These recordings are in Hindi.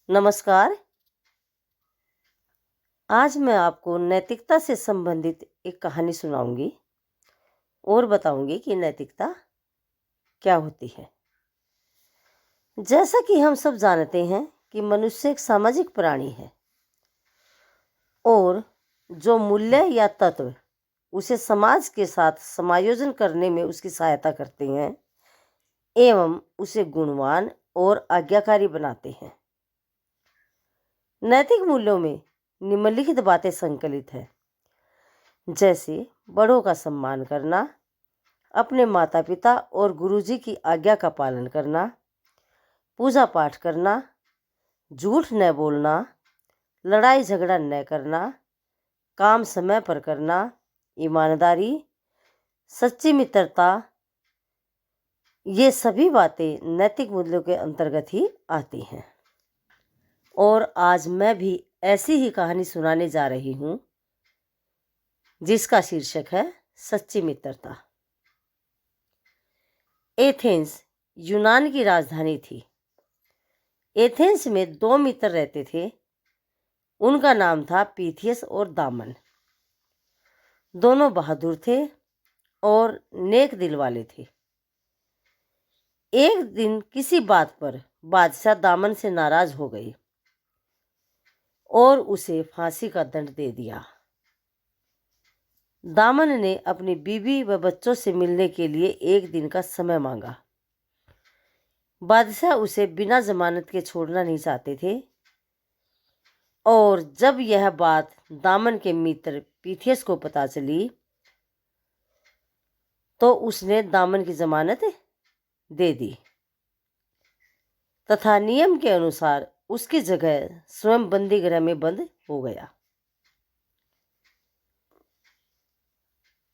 नमस्कार। आज मैं आपको नैतिकता से संबंधित एक कहानी सुनाऊंगी और बताऊंगी कि नैतिकता क्या होती है। जैसा कि हम सब जानते हैं कि मनुष्य एक सामाजिक प्राणी है और जो मूल्य या तत्व उसे समाज के साथ समायोजन करने में उसकी सहायता करते हैं एवं उसे गुणवान और आज्ञाकारी बनाते हैं। नैतिक मूल्यों में निम्नलिखित बातें संकलित हैं, जैसे बड़ों का सम्मान करना, अपने माता पिता और गुरुजी की आज्ञा का पालन करना, पूजा पाठ करना, झूठ न बोलना, लड़ाई झगड़ा न करना, काम समय पर करना, ईमानदारी, सच्ची मित्रता, ये सभी बातें नैतिक मूल्यों के अंतर्गत ही आती हैं। और आज मैं भी ऐसी ही कहानी सुनाने जा रही हूँ जिसका शीर्षक है सच्ची मित्रता। एथेंस यूनान की राजधानी थी। एथेंस में दो मित्र रहते थे। उनका नाम था पीथियस और दामन। दोनों बहादुर थे और नेक दिल वाले थे। एक दिन किसी बात पर बादशाह दामन से नाराज हो गई और उसे फांसी का दंड दे दिया। दामन ने अपनी बीवी व बच्चों से मिलने के लिए एक दिन का समय मांगा। बादशाह उसे बिना जमानत के छोड़ना नहीं चाहते थे और जब यह बात दामन के मित्र पीथियस को पता चली तो उसने दामन की जमानत दे दी तथा नियम के अनुसार उसकी जगह स्वयं बंदी गृह में बंद हो गया।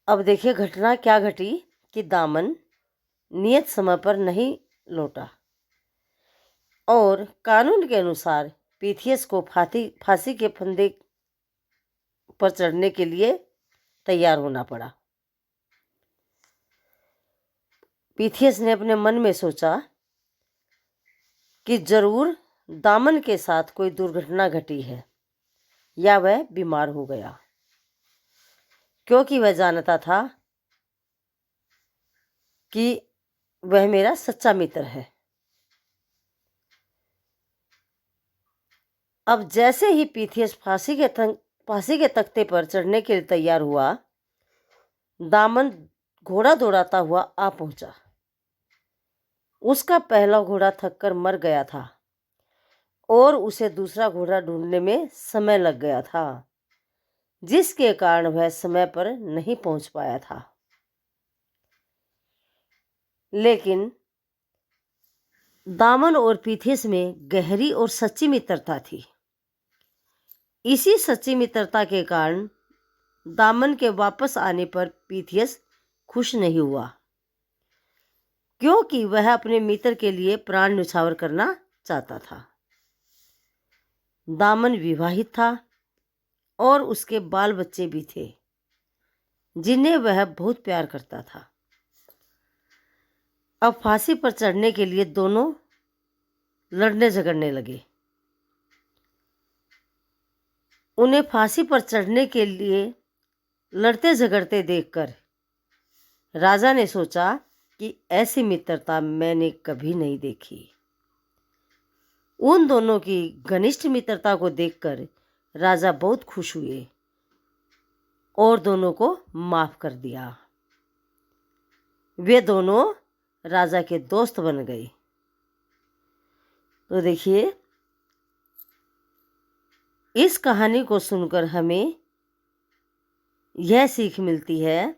अब देखिए घटना क्या घटी कि दामन नियत समय पर नहीं लौटा और कानून के अनुसार पीथियस को फांसी के फंदे पर चढ़ने के लिए तैयार होना पड़ा। पीथियस ने अपने मन में सोचा कि जरूर दामन के साथ कोई दुर्घटना घटी है या वह बीमार हो गया, क्योंकि वह जानता था कि वह मेरा सच्चा मित्र है। अब जैसे ही पीथियस फांसी के तख्ते पर चढ़ने के लिए तैयार हुआ, दामन घोड़ा दौड़ाता हुआ आ पहुंचा। उसका पहला घोड़ा थककर मर गया था और उसे दूसरा घोड़ा ढूंढने में समय लग गया था, जिसके कारण वह समय पर नहीं पहुंच पाया था। लेकिन दामन और पीथियस में गहरी और सच्ची मित्रता थी। इसी सच्ची मित्रता के कारण दामन के वापस आने पर पीथियस खुश नहीं हुआ, क्योंकि वह अपने मित्र के लिए प्राण न्यौछावर करना चाहता था। दामन विवाहित था और उसके बाल बच्चे भी थे जिन्हें वह बहुत प्यार करता था। अब फांसी पर चढ़ने के लिए दोनों लड़ने झगड़ने लगे। उन्हें फांसी पर चढ़ने के लिए लड़ते झगड़ते देखकर राजा ने सोचा कि ऐसी मित्रता मैंने कभी नहीं देखी। उन दोनों की घनिष्ठ मित्रता को देखकर राजा बहुत खुश हुए और दोनों को माफ कर दिया। वे दोनों राजा के दोस्त बन गए। तो देखिए, इस कहानी को सुनकर हमें यह सीख मिलती है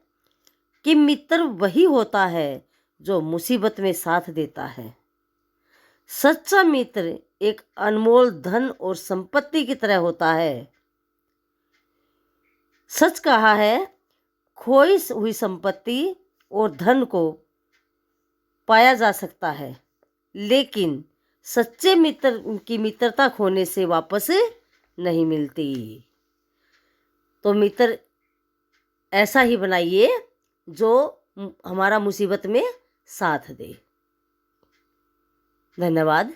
कि मित्र वही होता है जो मुसीबत में साथ देता है। सच्चा मित्र एक अनमोल धन और संपत्ति की तरह होता है। सच कहा है, खोई हुई संपत्ति और धन को पाया जा सकता है, लेकिन सच्चे मित्र की मित्रता खोने से वापस नहीं मिलती। तो मित्र ऐसा ही बनाइए जो हमारा मुसीबत में साथ दे। धन्यवाद।